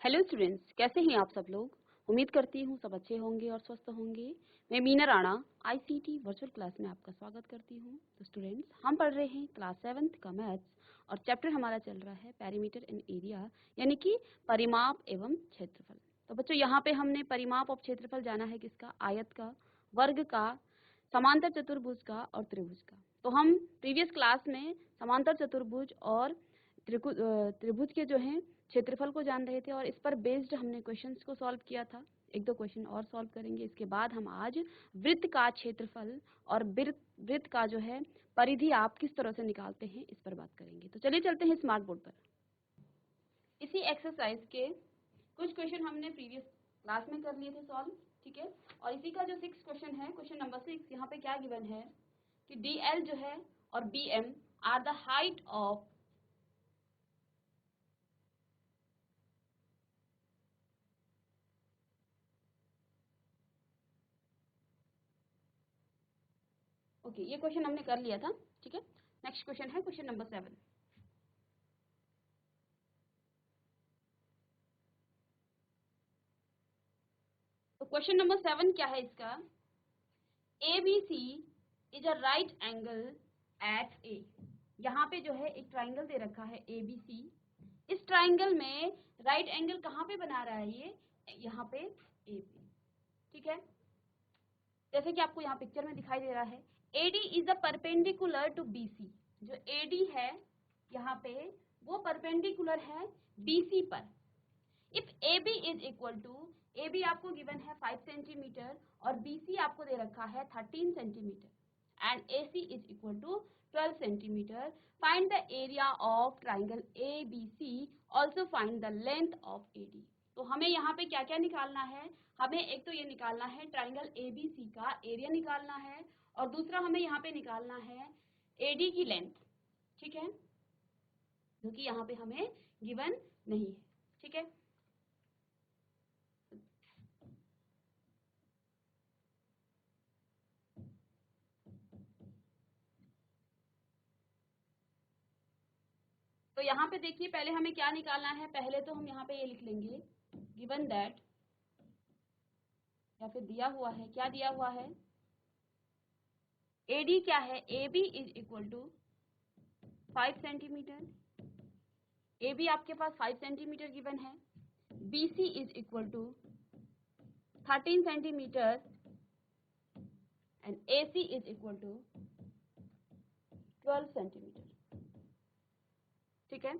Hello students, कैसे हैं आप सब लोग। उम्मीद करती हूँ सब अच्छे होंगे और स्वस्थ होंगे। मैं Meena Rana ICT virtual class में आपका स्वागत करती हूँ। तो स्टूडेंट्स, हम पढ़ रहे हैं क्लास 7th का मैथ्स और चैप्टर हमारा चल रहा है पेरीमीटर एंड एरिया, यानी कि परिमाप एवं क्षेत्रफल। तो बच्चों, यहाँ पे हमने परिमाप और क्षेत्रफल जाना है किसका? आयत का, वर्ग का, समांतर चतुर्भुज का और त्रिभुज का। तो हम प्रीवियस क्लास में समांतर चतुर्भुज और त्रिभुज के जो हैं क्षेत्रफल को जान रहे थे और इस पर बेस्ड हमने क्वेश्चंस को सॉल्व किया था। एक दो क्वेश्चन और सॉल्व करेंगे। इसके बाद हम आज वृत्त का क्षेत्रफल और वृत्त का जो है परिधि आप किस तरह से निकालते हैं इस पर बात करेंगे। तो चलिए चलते हैं स्मार्ट बोर्ड पर। इसी एक्सरसाइज के कुछ क्वेश्चन हमने प्रीवियस क्लास में कर लिए थे सॉल्व, ठीक है। और इसी का जो 6 क्वेश्चन है, क्वेश्चन नंबर 6, यहाँ पे क्या गिवन है कि DL जो है और BM are the height of okay, ये क्वेश्चन हमने कर लिया था, ठीक है। नेक्स्ट क्वेश्चन है क्वेश्चन नंबर 7। तो क्वेश्चन नंबर 7 क्या है इसका? ABC is a right angle at A. यहाँ पे जो है एक ट्राइंगल दे रखा है ABC। इस ट्राइंगल में राइट एंगल कहाँ पे बना रहा है? ये यहाँ पे ए पे, ठीक है। जैसे कि आपको यहाँ पिक्चर में दिखाई दे रहा है, AD is a perpendicular to BC। जो AD है यहाँ पे वो परपेंडिकुलर है BC पर। If AB is equal to, AB आपको गिवन है 5 सेंटीमीटर और BC आपको दे रखा है 13 centimetre and AC is equal to 12 centimetre, find the area of triangle ABC, also find the length of AD। तो हमें यहाँ पे क्या क्या निकालना है? हमें एक तो ये निकालना है ट्राइंगल ABC का एरिया निकालना है और दूसरा हमें यहाँ पे निकालना है AD की लेंथ, ठीक है, जो कि यहाँ पे हमें गिवन नहीं है, ठीक है। तो यहाँ पे देखिए, पहले हमें क्या निकालना है? पहले तो हम यहाँ पे ये लिख लेंगे गिवन दैट, या फिर दिया हुआ है, क्या दिया हुआ है? AD क्या है? AB is equal to 5 centimetre. AB आपके पास 5 सेंटीमीटर गिवन है। BC is equal to 13 centimetre and AC is equal to 12 centimetre, ठीक है।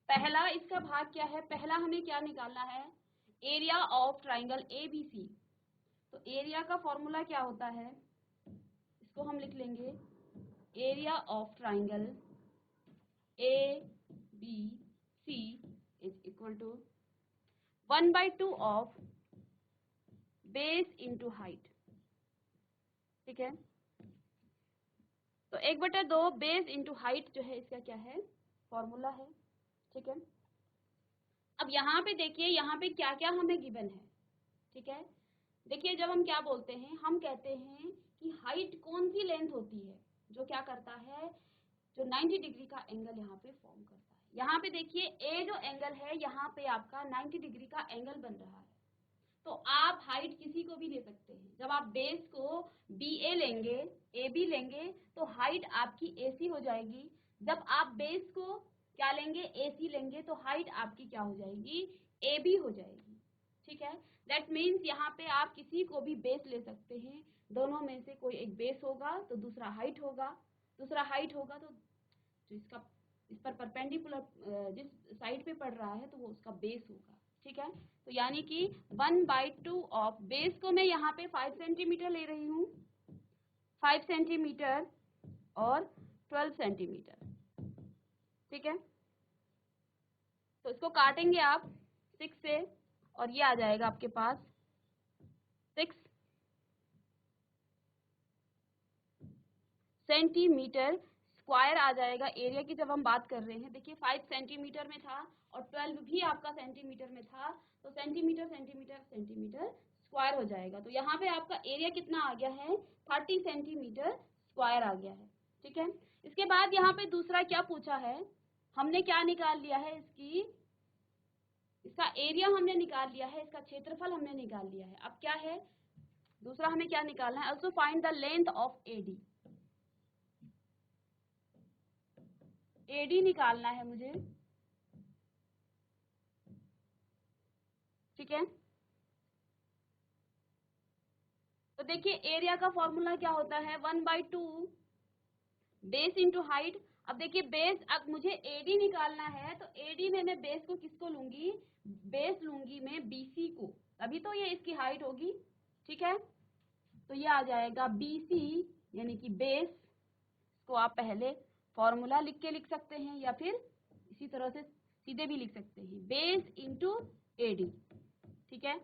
पहला इसका भाग क्या है? पहला हमें क्या निकालना है? Area of triangle ABC। तो एरिया का फॉर्मूला क्या होता है? इसको हम लिख लेंगे area of triangle ABC is equal to 1/2 of base into height, ठीक है। तो 1/2 बेस इंटू हाइट जो है इसका क्या है? फॉर्मूला है, ठीक है। अब यहाँ पे देखिए, यहाँ पे क्या क्या हमें गिवन है, ठीक है। देखिए, जब हम क्या बोलते हैं, हम कहते हैं कि हाइट कौन सी लेंथ होती है जो क्या करता है, जो 90 डिग्री का एंगल यहाँ पे फॉर्म करता है। यहाँ पे देखिए, ए जो एंगल है यहाँ पे आपका 90 डिग्री का एंगल बन रहा है। तो आप हाइट किसी को भी ले सकते हैं। जब आप बेस को BA लेंगे, AB लेंगे, तो हाइट आपकी AC हो जाएगी। जब आप बेस को क्या लेंगे? AC लेंगे, तो हाइट आपकी क्या हो जाएगी? AB हो जाएगी, ठीक है। दैट मीन्स यहाँ पे आप किसी को भी बेस ले सकते हैं। दोनों में से कोई एक बेस होगा तो दूसरा हाइट होगा, दूसरा हाइट होगा तो जो इसका इस पर परपेंडिकुलर जिस साइड पे पड़ रहा है तो वो उसका बेस होगा, ठीक है। तो यानी कि 1/2 ऑफ बेस को मैं यहाँ पे 5 सेंटीमीटर ले रही हूँ, 5 सेंटीमीटर और 12 सेंटीमीटर, ठीक है। तो इसको काटेंगे आप 6 से और ये आ जाएगा आपके पास 6 सेंटीमीटर स्क्वायर आ जाएगा। एरिया की जब हम बात कर रहे हैं, देखिए 5 सेंटीमीटर में था और 12 भी आपका सेंटीमीटर में था, तो सेंटीमीटर सेंटीमीटर सेंटीमीटर स्क्वायर हो जाएगा। तो यहाँ पे आपका एरिया कितना आ गया है? 30 सेंटीमीटर स्क्वायर आ गया है, ठीक है। इसके बाद यहाँ पे दूसरा क्या पूछा है? हमने क्या निकाल लिया है? इसकी इसका एरिया हमने निकाल लिया है, इसका क्षेत्रफल हमने निकाल लिया है। अब क्या है, दूसरा हमें क्या निकालना है, also find the length of AD. AD निकालना है मुझे, ठीक है। तो देखिए एरिया का फॉर्मूला क्या होता है, 1/2 बेस इंटू हाइट। अब देखिए बेस, अब मुझे एडी निकालना है तो एडी में मैं बेस को किसको लूंगी, बेस लूंगी मैं बीसी को, तभी तो ये इसकी हाइट होगी, ठीक है। तो ये आ जाएगा बीसी यानी कि बेस को आप पहले फॉर्मूला लिख के लिख सकते हैं या फिर इसी तरह से सीधे भी लिख सकते हैं, बेस इंटू एडी, ठीक है।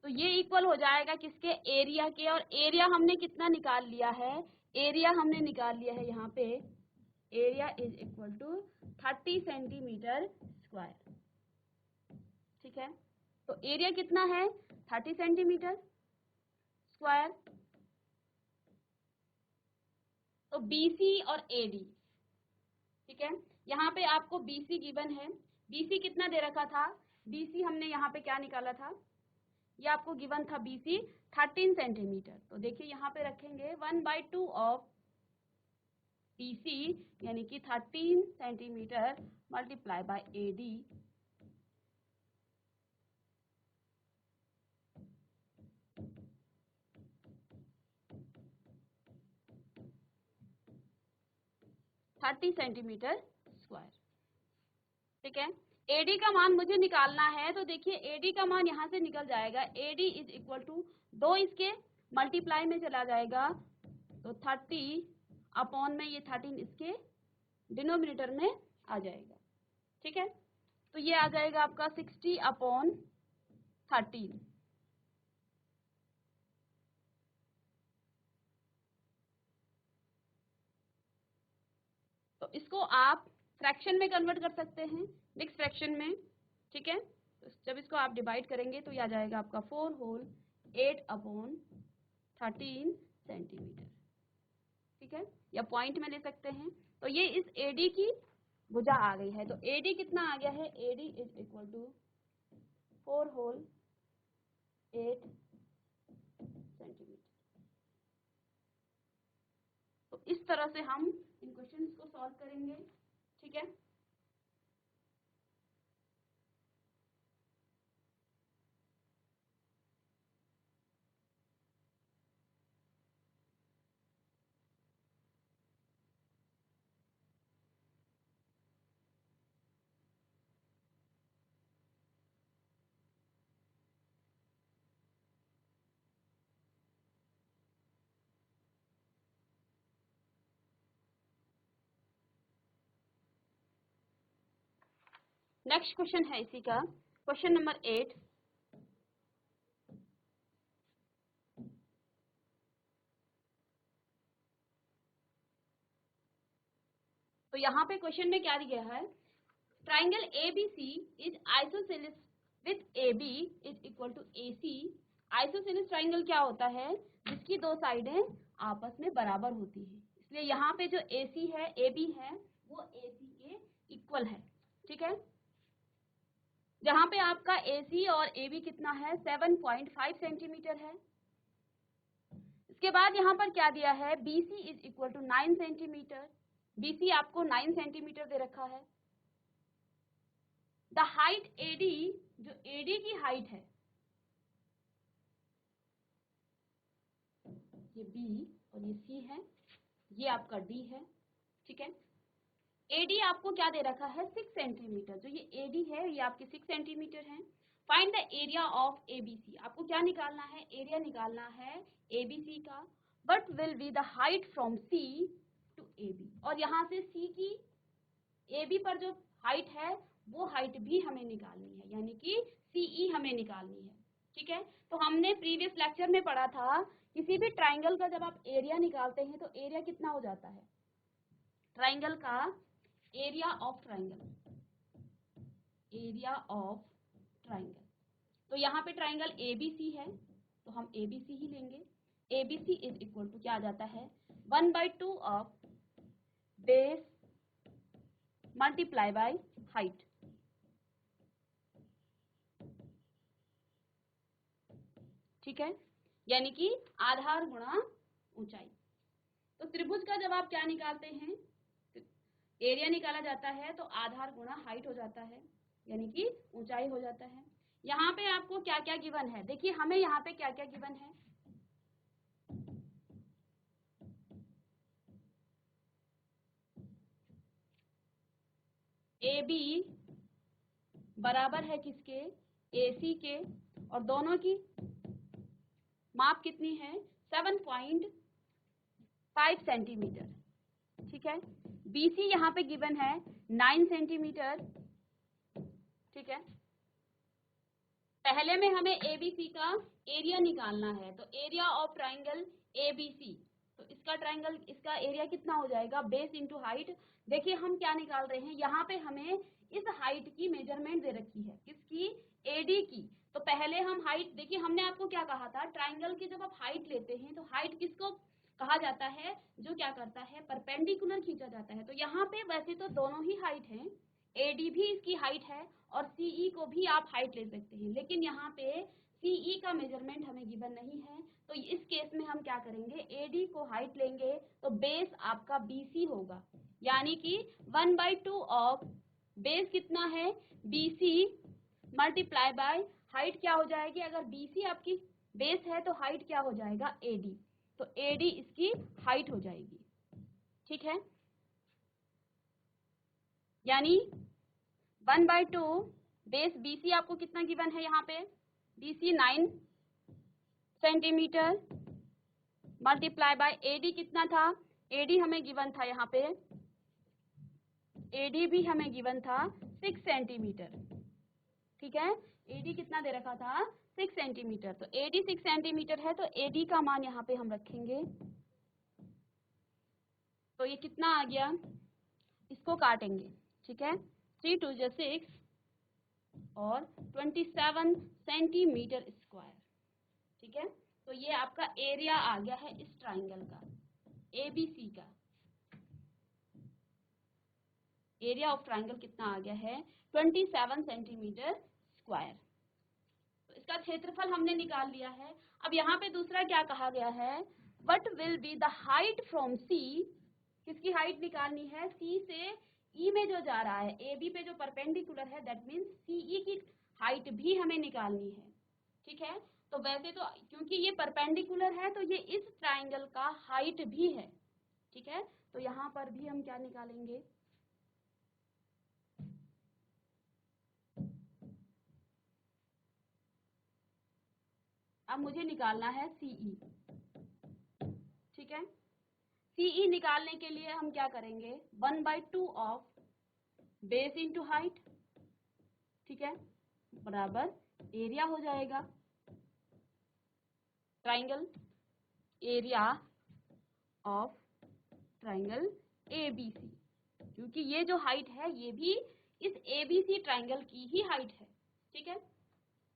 तो ये इक्वल हो जाएगा किसके, एरिया के। और एरिया हमने कितना निकाल लिया है, एरिया हमने निकाल लिया है यहाँ पे, area is equal to 30 centimetre square, ठीक है। तो एरिया कितना है, 30 सेंटीमीटर स्क्वायर। तो बीसी और एडी, ठीक है। यहाँ पे आपको बीसी गिवन है, बीसी कितना दे रखा था, बीसी हमने यहाँ पे क्या निकाला था, ये आपको गिवन था बीसी 13 सेंटीमीटर। तो देखिए यहाँ पे रखेंगे 1/2 ऑफ बीसी यानी कि 13 centimetre multiply by AD, thirty centimetre square, ठीक है। एडी का मान मुझे निकालना है, तो देखिए एडी का मान यहाँ से निकल जाएगा, एडी इज इक्वल टू 2 इसके मल्टीप्लाई में चला जाएगा, तो 30 अपॉन में ये 13 इसके डिनोमिनेटर में आ जाएगा, ठीक है। तो ये आ जाएगा आपका 60 अपॉन 13, तो इसको आप फ्रैक्शन में कन्वर्ट कर सकते हैं, मिक्स फ्रैक्शन में, ठीक है। तो जब इसको आप डिवाइड करेंगे तो यह आ जाएगा आपका 4 होल 8 अपॉन 13 सेंटीमीटर, ठीक है, या पॉइंट में ले सकते हैं। तो ये इस एडी की भुजा आ गई है। तो एडी कितना आ गया है, AD is equal to 4 whole 8 centimetre. तो इस तरह से हम इन क्वेश्चंस को सॉल्व करेंगे, ठीक है। नेक्स्ट क्वेश्चन है इसी का, क्वेश्चन नंबर 8। तो यहाँ पे क्वेश्चन में क्या दिया है, triangle ABC is isosceles with AB is equal to AC। Isosceles triangle क्या होता है, जिसकी दो साइडें आपस में बराबर होती है, इसलिए यहाँ पे जो AC है, AB है, वो AC के इक्वल है, ठीक है। जहाँ पे आपका AC और AB कितना है, 7.5 सेंटीमीटर है। इसके बाद यहाँ पर क्या दिया है, BC is equal to 9 centimetre, BC आपको 9 सेंटीमीटर दे रखा है। द हाइट AD, जो AD की हाइट है, ये B और ये C है, ये आपका D है, ठीक है। AD आपको क्या दे रखा है, 6 सेंटीमीटर, जो ये AD है ये आपके 6 सेंटीमीटर है। Find the area of ABC, आपको क्या निकालना है, एरिया निकालना है ABC का। But will be the height from C to AB, और यहाँ से C की AB पर जो हाइट है वो हाइट भी हमें निकालनी है, यानी कि CE हमें निकालनी है, ठीक है। तो हमने प्रीवियस लेक्चर में पढ़ा था, किसी भी ट्राइंगल का जब आप एरिया निकालते हैं तो एरिया कितना हो जाता है, ट्राइंगल का area of triangle, area of triangle. तो यहाँ पे ट्राइंगल ABC है तो हम ABC ही लेंगे। ABC इज इक्वल टू क्या आ जाता है, 1/2 of base multiply by height, ठीक है, यानी कि आधार गुणा ऊंचाई। तो त्रिभुज का जब आप क्या निकालते हैं, एरिया निकाला जाता है तो आधार गुणा हाइट हो जाता है, यानी कि ऊंचाई हो जाता है। यहाँ पे आपको क्या क्या गिवन है, देखिए हमें यहाँ पे क्या क्या गिवन है। ए बी बराबर है किसके, AC के, और दोनों की माप कितनी है, 7.5 सेंटीमीटर। ठीक है, BC यहाँ पे गिवन है 9 सेंटीमीटर। ठीक है, पहले में हमें ABC का एरिया निकालना है, तो एरिया ऑफ ट्राइंगल ABC, तो इसका ट्राइंगल, इसका एरिया कितना हो जाएगा, बेस इंटू हाइट। देखिए हम क्या निकाल रहे हैं, यहाँ पे हमें इस हाइट की मेजरमेंट दे रखी है, किसकी, AD की। तो पहले हम हाइट, देखिए हमने आपको क्या कहा था, ट्राइंगल की जब आप हाइट लेते हैं तो हाइट किसको कहा जाता है, जो क्या करता है, परपेंडिकुलर खींचा जाता है। तो यहाँ पे वैसे तो दोनों ही हाइट हैं, AD भी इसकी हाइट है और CE को भी आप हाइट ले सकते हैं, लेकिन यहाँ पे CE का मेजरमेंट हमें गिवन नहीं है। तो इस केस में हम क्या करेंगे, AD को हाइट लेंगे तो बेस आपका BC होगा, यानी कि 1/2 ऑफ बेस कितना है, BC मल्टीप्लाई बाय हाइट क्या हो जाएगी, अगर BC आपकी बेस है तो हाइट क्या हो जाएगा, AD, तो AD इसकी हाइट हो जाएगी। ठीक है, यानी 1/2 बेस BC आपको कितना गिवन है, यहाँ पे BC 9 centimetre multiply bye AD कितना था, AD हमें गिवन था, यहाँ पे AD भी हमें गिवन था 6 सेंटीमीटर। ठीक है, AD कितना दे रखा था, 6 सेंटीमीटर। तो AD 6 सेंटीमीटर है, तो AD का मान यहाँ पे हम रखेंगे, तो ये कितना आ गया, इसको काटेंगे। ठीक है, 3 2 जा 6 और 27 सेंटीमीटर स्क्वायर। ठीक है, तो ये आपका एरिया आ गया है इस ट्राइंगल का, ABC का एरिया ऑफ ट्राइंगल कितना आ गया है, 27 सेंटीमीटर स्क्वायर। तो इसका क्षेत्रफल हमने निकाल लिया है। अब यहाँ पे दूसरा क्या कहा गया है, what will be the height from C, किसकी हाइट निकालनी है, C से E में जो जा रहा है, AB पे जो परपेंडिकुलर है, दैट मीन्स CE की हाइट भी हमें निकालनी है। ठीक है, तो वैसे तो क्योंकि ये परपेंडिकुलर है तो ये इस ट्राइंगल का हाइट भी है। ठीक है, तो यहाँ पर भी हम क्या निकालेंगे, अब मुझे निकालना है CE। ठीक है, CE निकालने के लिए हम क्या करेंगे, 1/2 ऑफ बेस इंटू हाइट। ठीक है, बराबर एरिया हो जाएगा triangle, area of triangle ABC, क्योंकि ये जो हाइट है ये भी इस ABC ट्राइंगल की ही हाइट है। ठीक है,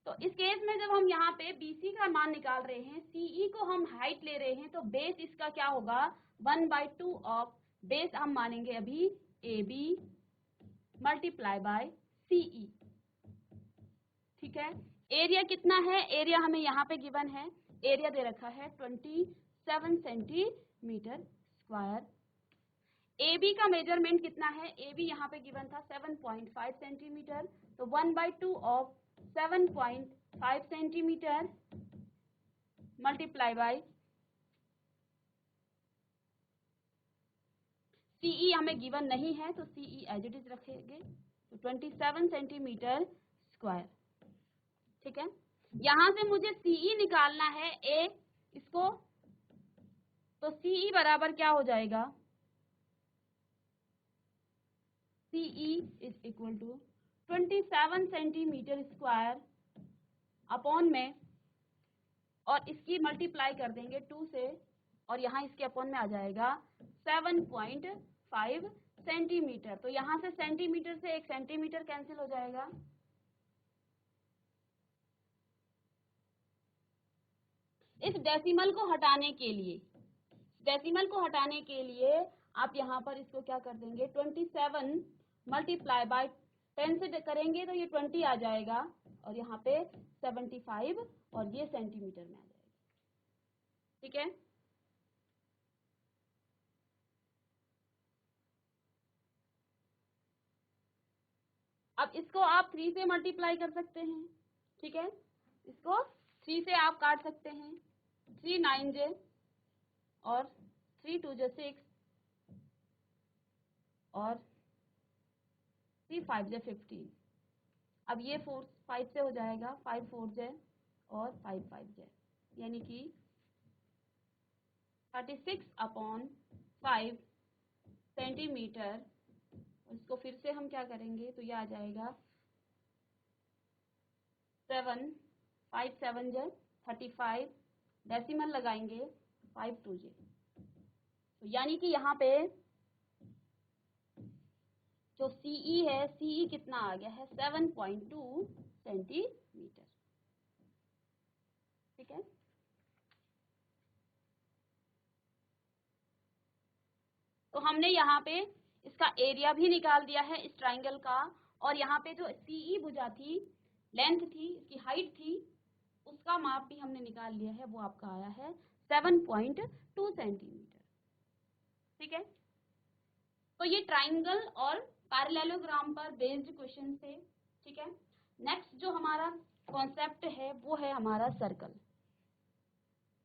तो इस केस में जब हम यहाँ पे BC का मान निकाल रहे हैं, CE को हम हाइट ले रहे हैं, तो बेस इसका क्या होगा, 1/2 ऑफ बेस हम मानेंगे अभी AB मल्टीप्लाई बाय CE। ठीक है, एरिया कितना है, एरिया हमें यहाँ पे गिवन है, एरिया दे रखा है 27 सेंटीमीटर स्क्वायर। AB का मेजरमेंट कितना है, AB यहाँ पे गिवन था 7.5 सेंटीमीटर, तो 1/2 of 7.5 centimetre multiply bye CE हमें गिवन नहीं है, तो CE एज इट इज रखेंगे, तो 27 सेंटीमीटर स्क्वायर। ठीक है, यहां से मुझे CE निकालना है A, इसको, तो CE बराबर क्या हो जाएगा, CE is equal to 27 centimetre square upon में, और इसकी मल्टीप्लाई कर देंगे 2 से, और यहाँ इसके अपॉन में आ जाएगा 7.5 सेंटीमीटर। तो यहाँ से सेंटीमीटर से 1 सेंटीमीटर कैंसिल हो जाएगा। इस डेसिमल को हटाने के लिए, डेसिमल को हटाने के लिए आप यहाँ पर इसको क्या कर देंगे, 27 मल्टीप्लाई बाय 10 से करेंगे तो ये 20 आ जाएगा, और यहाँ पे 75 और ये सेंटीमीटर में आ जाएगा। ठीक है, अब इसको आप 3 से मल्टीप्लाई कर सकते हैं। ठीक है, इसको 3 से आप काट सकते हैं। 3 9 जे और 3 2 जे 6 और 3 5 जे 15। अब ये 4 5 से हो जाएगा, 5 4 जे और 5 5 जे, यानी कि 36/5 सेंटीमीटर। इसको फिर से हम क्या करेंगे तो ये आ जाएगा 7 5 7 जे 35, डेसिमल लगाएंगे 5 2 जे, तो यानी कि यहाँ पे जो CE है, CE कितना आ गया है 7.2 सेंटीमीटर। ठीक है, तो हमने यहाँ पे इसका एरिया भी निकाल दिया है इस ट्राइंगल का, और यहाँ पे जो CE भुजा थी, लेंथ थी, इसकी हाइट थी, उसका माप भी हमने निकाल लिया है, वो आपका आया है 7.2 सेंटीमीटर। ठीक है, तो ये ट्राइंगल और पैरेललोग्राम पर बेस्ड क्वेश्चन थे। ठीक है, नेक्स्ट जो हमारा कॉन्सेप्ट है वो है हमारा सर्कल।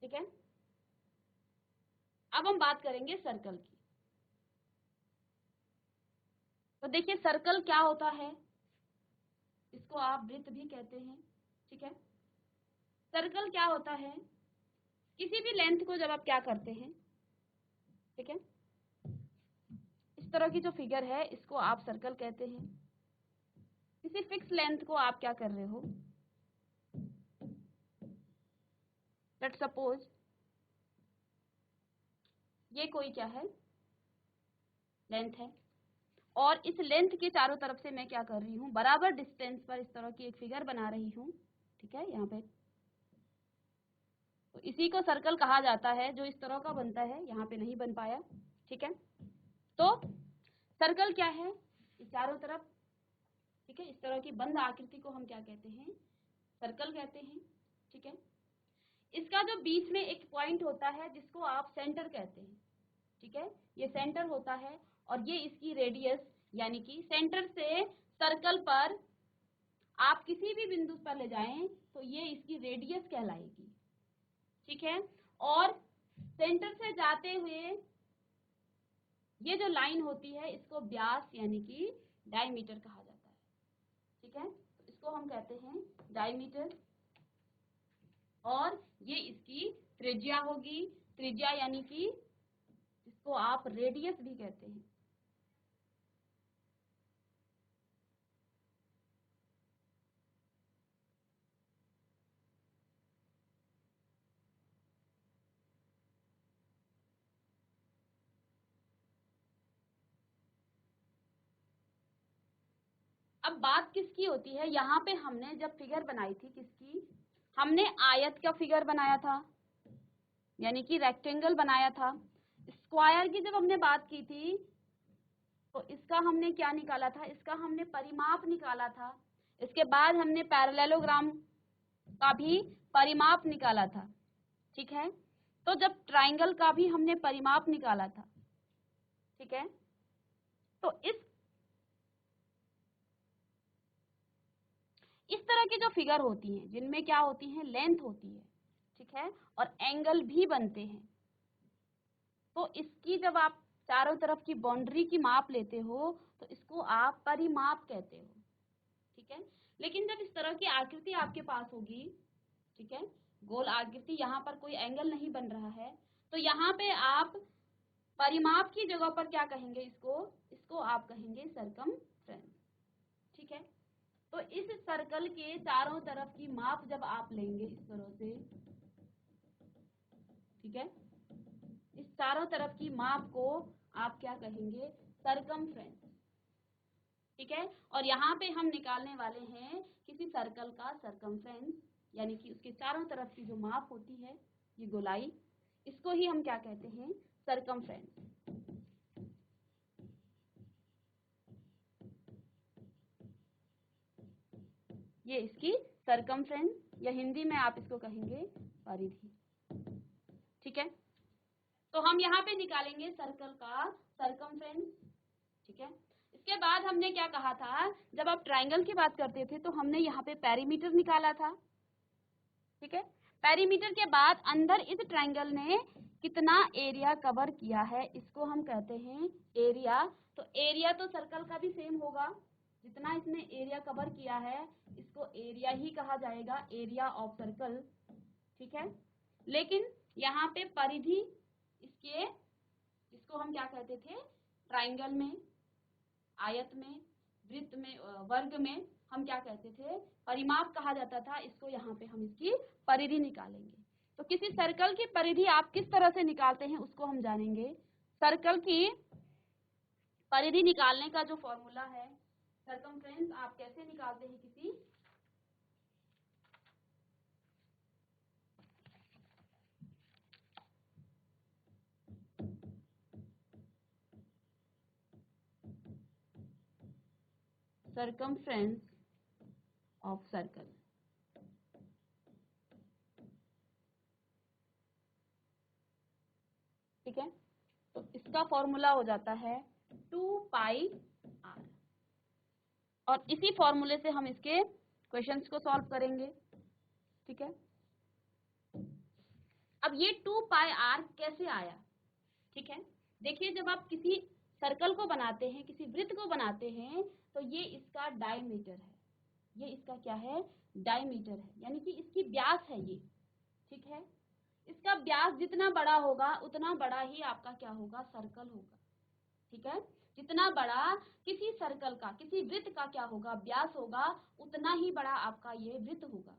ठीक है, अब हम बात करेंगे सर्कल की। तो देखिए सर्कल क्या होता है, इसको आप वृत्त भी कहते हैं। ठीक है, सर्कल क्या होता है, किसी भी लेंथ को जब आप क्या करते हैं, ठीक है, इस तरह की जो फिगर है इसको आप सर्कल कहते हैं। किसी फिक्स लेंथ को आप क्या कर रहे हो, लेट्स सपोज ये कोई क्या है लेंथ है, और इस लेंथ के चारों तरफ से मैं क्या कर रही हूँ, बराबर डिस्टेंस पर इस तरह की एक फिगर बना रही हूँ। ठीक है, यहाँ पे तो इसी को सर्कल कहा जाता है, जो इस तरह का बनता है, यहाँ पे नहीं बन पाया। ठीक है, तो सर्कल क्या है, इस चारों तरफ, ठीक है, इस तरह की बंद आकृति को हम क्या कहते हैं, सर्कल कहते हैं। ठीक है, इसका जो बीच में एक पॉइंट होता है जिसको आप सेंटर कहते हैं। ठीक है, ये सेंटर होता है, और ये इसकी रेडियस, यानी कि सेंटर से सर्कल पर आप किसी भी बिंदु पर ले जाएं तो ये इसकी रेडियस कहलाएगी। ठीक है, और सेंटर से जाते हुए ये जो लाइन होती है इसको व्यास यानी कि डायमीटर कहा जाता है। ठीक है, तो इसको हम कहते हैं डायमीटर, और ये इसकी त्रिज्या होगी। त्रिज्या यानी कि इसको आप रेडियस भी कहते हैं। अब बात किसकी होती है, यहाँ पे हमने जब फिगर बनाई थी किसकी, हमने आयत का फिगर बनाया था, यानी कि रेक्टेंगल बनाया था। स्क्वायर की जब हमने बात की थी तो इसका हमने क्या निकाला था, इसका हमने परिमाप निकाला था। इसके बाद हमने पैरेललोग्राम का भी परिमाप निकाला था। ठीक है, तो जब ट्राइंगल का भी हमने परिमाप निकाला था, ठीक है, तो इस तरह की जो फिगर होती हैं जिनमें क्या होती हैं, लेंथ होती है, ठीक है, और एंगल भी बनते हैं, तो इसकी जब आप चारों तरफ की बाउंड्री की माप लेते हो तो इसको आप परिमाप कहते हो। ठीक है, लेकिन जब इस तरह की आकृति आपके पास होगी, ठीक है, गोल आकृति, यहाँ पर कोई एंगल नहीं बन रहा है, तो यहाँ पे आप परिमाप की जगह पर क्या कहेंगे, इसको आप कहेंगे सरकमफ्रेंस। ठीक है, तो इस सर्कल के चारों तरफ की माप जब आप लेंगे इस तरह से, ठीक है, इस चारों तरफ की माप को आप क्या कहेंगे, सरकमफ्रेंस। ठीक है, और यहाँ पे हम निकालने वाले हैं किसी सर्कल का सरकमफ्रेंस, यानी कि उसके चारों तरफ की जो माप होती है, ये गोलाई, इसको ही हम क्या कहते हैं, सरकमफ्रेंस। ये इसकी सरकमफ्रेंस या हिंदी में आप इसको कहेंगे परिधि। ठीक है, तो हम यहाँ पे निकालेंगे सर्कल का सरकमफ्रेंस। ठीक है, इसके बाद हमने क्या कहा था, जब आप ट्राइंगल की बात करते थे तो हमने यहाँ पे पेरीमीटर निकाला था। ठीक है, पेरीमीटर के बाद अंदर इस ट्राइंगल ने कितना एरिया कवर किया है इसको हम कहते हैं एरिया। तो एरिया तो सर्कल का भी सेम होगा, जितना इसने एरिया कवर किया है इसको एरिया ही कहा जाएगा, एरिया ऑफ सर्कल। ठीक है, लेकिन यहाँ पे परिधि इसके, इसको हम क्या कहते थे, ट्राइंगल में, आयत में, वृत्त में, वर्ग में हम क्या कहते थे, परिमाप कहा जाता था इसको। यहाँ पे हम इसकी परिधि निकालेंगे। तो किसी सर्कल की परिधि आप किस तरह से निकालते हैं उसको हम जानेंगे। सर्कल की परिधि निकालने का जो फॉर्मूला है, सर्कमफ्रेंस आप कैसे निकालते हैं किसी circumference of circle। ठीक है, तो इसका फॉर्मूला हो जाता है 2πr, और इसी फॉर्मूले से हम इसके क्वेश्चंस को सॉल्व करेंगे। ठीक है, अब ये 2πr कैसे आया। ठीक है, देखिए जब आप किसी सर्कल को बनाते हैं, किसी वृत्त को बनाते हैं, तो ये इसका डायमीटर है, ये इसका क्या है, डायमीटर है, यानी कि इसकी व्यास है ये। ठीक है, इसका व्यास जितना बड़ा होगा उतना बड़ा ही आपका क्या होगा, सर्कल होगा। ठीक है, जितना बड़ा किसी सर्कल का, किसी वृत्त का क्या होगा, व्यास होगा, उतना ही बड़ा आपका ये वृत्त होगा।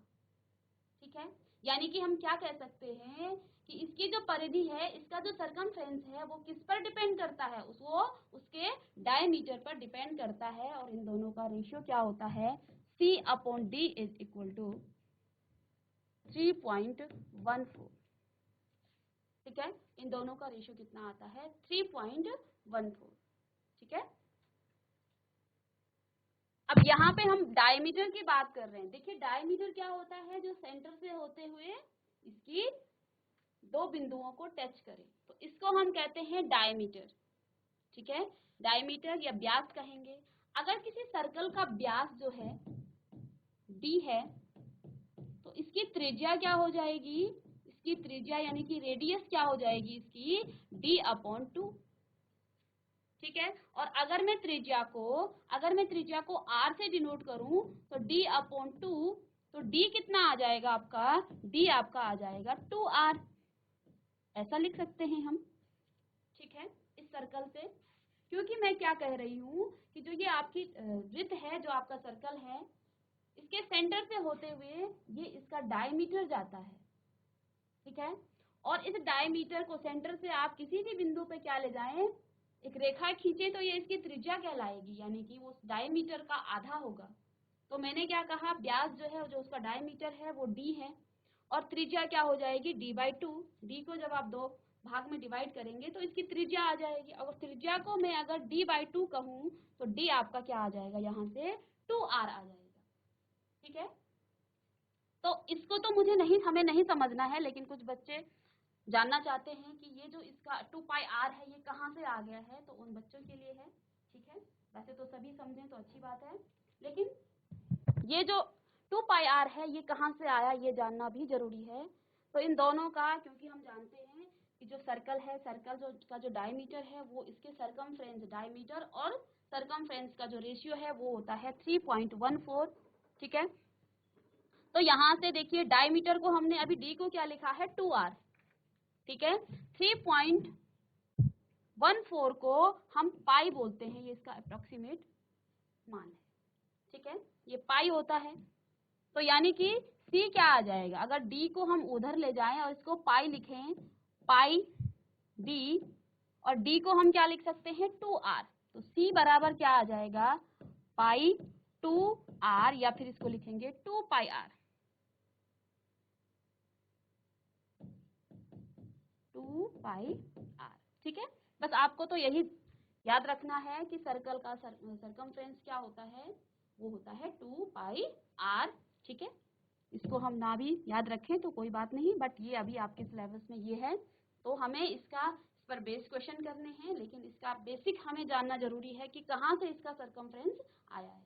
ठीक है, यानी कि हम क्या कह सकते हैं कि इसकी जो परिधि है, इसका जो सरकमफ्रेंस है वो किस पर डिपेंड करता है, वो उसके डायमीटर पर डिपेंड करता है। और इन दोनों का रेशियो क्या होता है, C/D इज इक्वल टू 3.14। ठीक है, इन दोनों का रेशियो कितना आता है, 3.14। ठीक है, अब यहाँ पे हम डायमीटर की बात कर रहे हैं। देखिए डायमीटर क्या होता है, जो सेंटर से होते हुए इसकी दो बिंदुओं को टच करे, तो इसको हम कहते हैं डायमीटर। ठीक है, डायमीटर या व्यास कहेंगे। अगर किसी सर्कल का व्यास जो है d है, तो इसकी त्रिज्या क्या हो जाएगी, इसकी त्रिज्या यानी कि रेडियस क्या हो जाएगी इसकी, d/2। ठीक है, और अगर मैं त्रिज्या को r से डिनोट करूं तो d/2, तो d कितना आ जाएगा आपका, d आपका आ जाएगा 2r, ऐसा लिख सकते हैं हम। ठीक है, इस सर्कल से, क्योंकि मैं क्या कह रही हूँ कि जो ये आपकी वृत्त है, जो आपका सर्कल है, इसके सेंटर से होते हुए ये इसका डायमीटर जाता है। ठीक है, और इस डायमीटर को सेंटर से आप किसी भी बिंदु पे क्या ले जाएं, एक रेखा खींचे, तो ये इसकी त्रिज्या कहलाएगी, यानी कि वो डायमीटर का आधा होगा। तो मैंने क्या कहा, व्यास जो है, जो उसका डायमीटर है वो d है, और त्रिज्या क्या हो जाएगी, d/2। d को जब आप दो भाग में डिवाइड करेंगे तो इसकी त्रिज्या आ जाएगी। अगर त्रिज्या को मैं अगर d/2 कहूँ तो d आपका क्या आ जाएगा, यहाँ से 2r आ जाएगा। ठीक है, तो इसको तो हमें नहीं समझना है, लेकिन कुछ बच्चे जानना चाहते हैं कि ये जो इसका 2πr है ये कहाँ से आ गया है, तो उन बच्चों के लिए है। ठीक है, वैसे तो सभी समझें तो अच्छी बात है, लेकिन ये जो 2πr है ये कहाँ से आया ये जानना भी जरूरी है। तो इन दोनों का, क्योंकि हम जानते हैं कि जो सर्कल है, सर्कल का जो डायमीटर है वो इसके सरकमफ्रेंस, डायमीटर और सरकमफ्रेंस का जो रेशियो है वो होता है 3.14। ठीक है, तो यहाँ से देखिए डायमीटर को हमने अभी d को क्या लिखा है, 2r। ठीक है, 3.14 को हम पाई बोलते हैं, ये इसका अप्रोक्सीमेट मान है। ठीक है, ये पाई होता है, तो यानी कि c क्या आ जाएगा, अगर d को हम उधर ले जाएं और इसको पाई लिखें, पाई d, और d को हम क्या लिख सकते हैं, 2r, तो c बराबर क्या आ जाएगा, पाई 2r, या फिर इसको लिखेंगे 2πr, 2πr। ठीक है, बस आपको तो यही याद रखना है कि सर्कल का सरकमफ्रेंस क्या होता है, वो होता है 2πr। ठीक है, इसको हम ना भी याद रखें तो कोई बात नहीं, बट ये अभी आपके सिलेबस में ये है, तो हमें इस पर बेस्ड क्वेश्चन करने हैं, लेकिन इसका बेसिक हमें जानना जरूरी है कि कहाँ से इसका सरकमफ्रेंस आया है।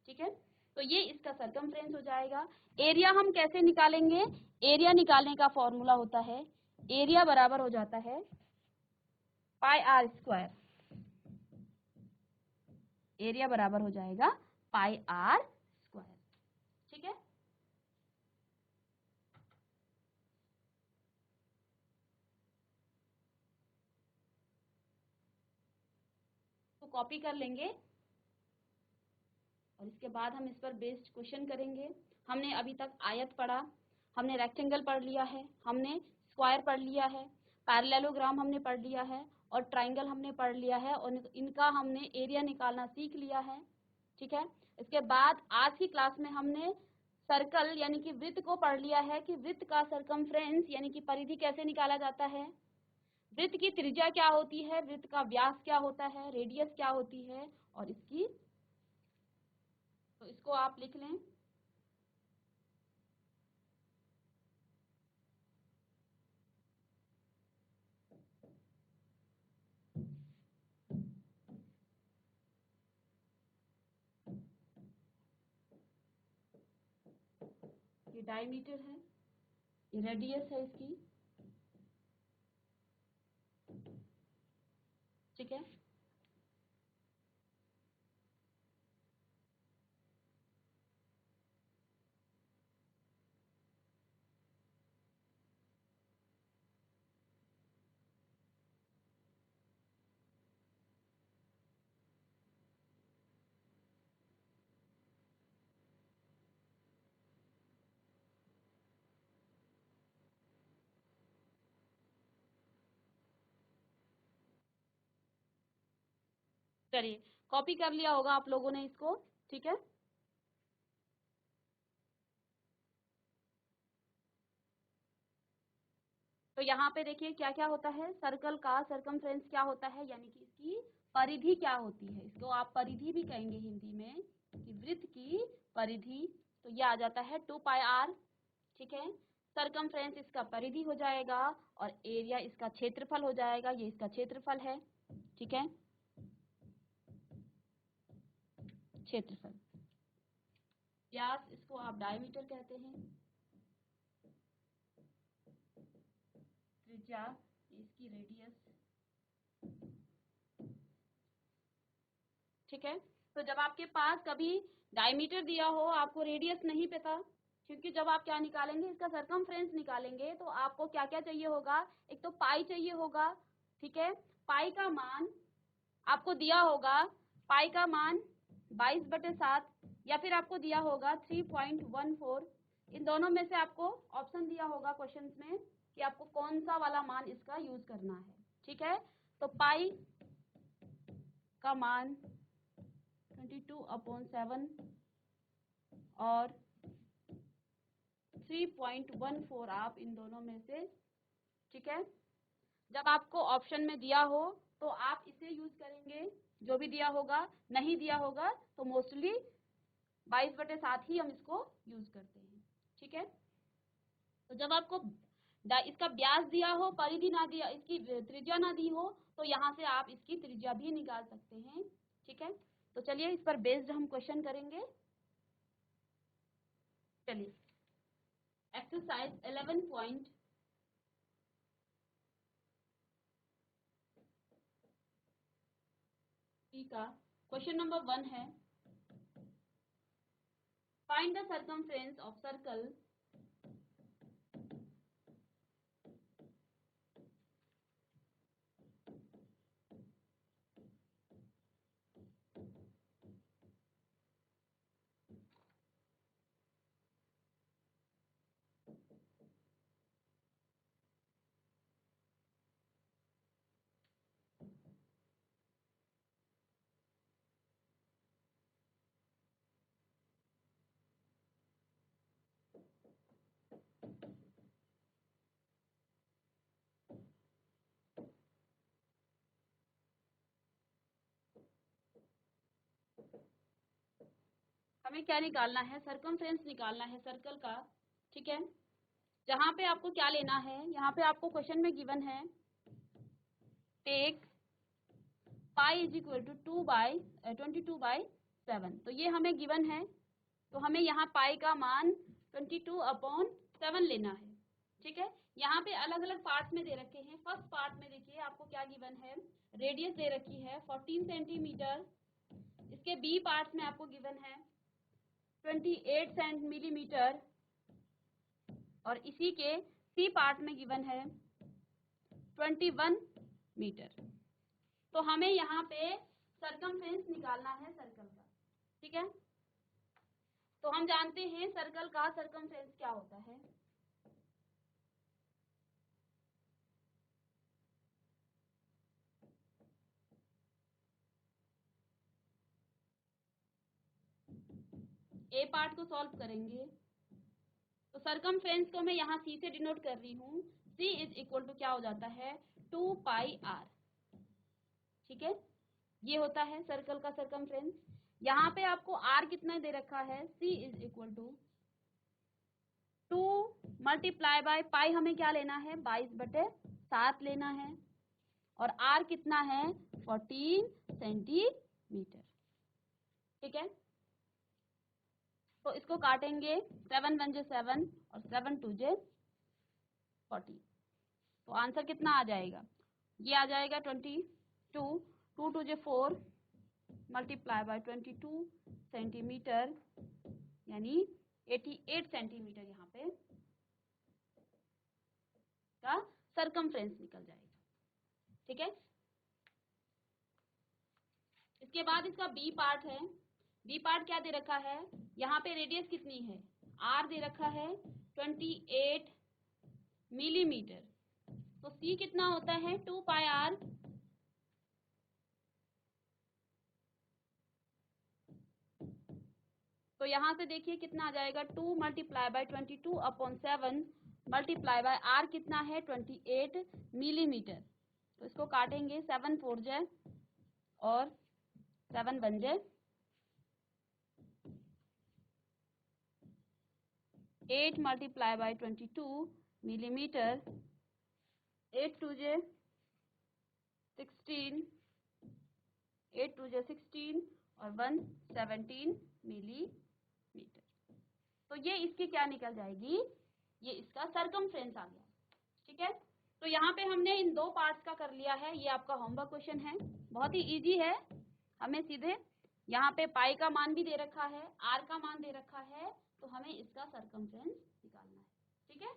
ठीक है, तो ये इसका सरकमफ्रेंस हो जाएगा। एरिया हम कैसे निकालेंगे? एरिया निकालने का फॉर्मूला होता है, एरिया बराबर हो जाता है पाई आर स्क्वायर। एरिया बराबर हो जाएगा पाई आर स्क्वायर। ठीक है, तो कॉपी कर लेंगे और इसके बाद हम इस पर बेस्ड क्वेश्चन करेंगे। हमने अभी तक आयत पढ़ा, हमने रेक्टेंगल पढ़ लिया है, हमने स्क्वायर पढ़ लिया है, पैरेललोग्राम हमने पढ़ लिया है और ट्राइंगल हमने पढ़ लिया है और इनका हमने एरिया निकालना सीख लिया है। ठीक है, इसके बाद आज की क्लास में हमने सर्कल यानी कि वृत्त को पढ़ लिया है कि वृत्त का सरकमफ्रेंस यानी कि परिधि कैसे निकाला जाता है, वृत्त की त्रिज्या क्या होती है, वृत्त का व्यास क्या होता है, रेडियस क्या होती है, और इसकी, तो इसको आप लिख लें। ये डायमीटर है, ये रेडियस है इसकी। ठीक है, चलिए कॉपी कर लिया होगा आप लोगों ने इसको। ठीक है, तो यहाँ पे देखिए क्या क्या होता है, सर्कल का सरकमफ्रेंस क्या होता है, यानी कि इसकी परिधि क्या होती है, इसको आप परिधि भी कहेंगे हिंदी में, कि वृत्त की परिधि, तो ये आ जाता है 2 पाई आर। ठीक है, सरकमफ्रेंस इसका परिधि हो जाएगा और एरिया इसका क्षेत्रफल हो जाएगा, ये इसका क्षेत्रफल है। ठीक है, क्षेत्रफल। व्यास इसको आप डायमीटर कहते हैं, त्रिज्या इसकी रेडियस। ठीक है, तो जब आपके पास कभी डायमीटर दिया हो, आपको रेडियस नहीं पता, क्योंकि जब आप क्या निकालेंगे, इसका सरकमफ्रेंस निकालेंगे, तो आपको क्या क्या चाहिए होगा, एक तो पाई चाहिए होगा। ठीक है, पाई का मान आपको दिया होगा, पाई का मान 22/7 या फिर आपको दिया होगा 3.14। इन दोनों में से आपको ऑप्शन दिया होगा क्वेश्चन में कि आपको कौन सा वाला मान इसका यूज करना है। ठीक है, तो पाई का मान 22/7 और 3.14 आप इन दोनों में से। ठीक है, जब आपको ऑप्शन में दिया हो तो आप इसे यूज करेंगे, जो भी दिया होगा, नहीं दिया होगा तो मोस्टली 22/7 ही हम इसको यूज करते हैं। ठीक है, तो जब आपको इसका व्यास दिया हो, परिधि ना दिया, इसकी त्रिज्या ना दी हो, तो यहाँ से आप इसकी त्रिज्या भी निकाल सकते हैं। ठीक है, तो चलिए इस पर बेस्ड हम क्वेश्चन करेंगे। चलिए एक्सरसाइज 11 का क्वेश्चन नंबर 1 है, find the circumference of circle हमें क्या निकालना है, सरकमफ्रेंस निकालना है सर्कल का। ठीक है। जहां पे आपको क्या लेना है, यहाँ पे आपको क्वेश्चन में गिवन है take pi is equal to 22/7, तो ये हमें गिवन है, तो हमें यहाँ पाई का मान 22/7 लेना है। ठीक है, यहाँ पे अलग अलग पार्ट्स में दे रखे हैं। फर्स्ट पार्ट में देखिए आपको क्या गिवन है, रेडियस दे रखी है 14 सेंटीमीटर। इसके बी पार्ट्स में आपको गिवन है 28 मिलीमीटर, और इसी के सी पार्ट में गिवन है 21 मीटर। तो हमें यहाँ पे सरकमफ्रेंस निकालना है सर्कल का। ठीक है, तो हम जानते हैं सर्कल का सरकमफ्रेंस क्या होता है। ए पार्ट को सॉल्व करेंगे तो सर्कमफ्रेंस को मैं यहाँ सी से डिनोट कर रही हूँ। सी इज इक्वल टू क्या हो जाता है 2 पाई आर। ठीक है, ये होता है सर्कल का सरकमफ्रेंस। यहाँ पे आपको आर कितना दे रखा है, C is equal to 2 multiply by pi, हमें क्या लेना है 22/7 लेना है, और आर कितना है 14 सेंटीमीटर। ठीक है, तो इसको काटेंगे 7 1 × 7 और 7 2 × 40, तो आंसर कितना आ जाएगा, ये आ जाएगा 22, 2 2 × 4 मल्टीप्लाई बाय 22 सेंटीमीटर, यानी 88 सेंटीमीटर यहाँ पे का सरकमफ्रेंस निकल जाएगा। ठीक है, इसके बाद इसका बी पार्ट है। बी पार्ट क्या दे रखा है, यहाँ पे रेडियस कितनी है, आर दे रखा है 28 मिलीमीटर, तो सी कितना होता है 2 पाई आर। तो यहाँ से देखिए कितना आ जाएगा 2 multiply by 22/7 multiply by r कितना है 28 मिलीमीटर। तो इसको काटेंगे 7 4 j और 7 1 j, 8 multiply by 22 millimetre, 8 2 j 16, 8 2 j 16 और 1 17 मिलीमीटर। तो ये इसकी क्या निकल जाएगी, ये इसका सरकमफ्रेंस आ गया। ठीक है, तो यहाँ पे हमने इन दो पार्ट्स का कर लिया है। ये आपका होमवर्क क्वेश्चन है, बहुत ही इजी है। हमें सीधे यहाँ पे पाई का मान भी दे रखा है, आर का मान दे रखा है, तो हमें इसका सरकमफ्रेंस निकालना है। ठीक है,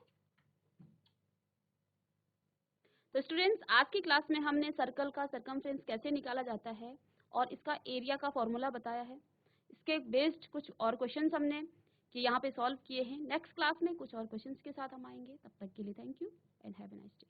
तो स्टूडेंट्स आज की क्लास में हमने सर्कल का सरकमफ्रेंस कैसे निकाला जाता है और इसका एरिया का फॉर्मूला बताया है। इसके बेस्ड कुछ और क्वेश्चंस हमने कि यहाँ पे सॉल्व किए हैं। नेक्स्ट क्लास में कुछ और क्वेश्चंस के साथ हम आएंगे। तब तक के लिए thank you and have a nice day.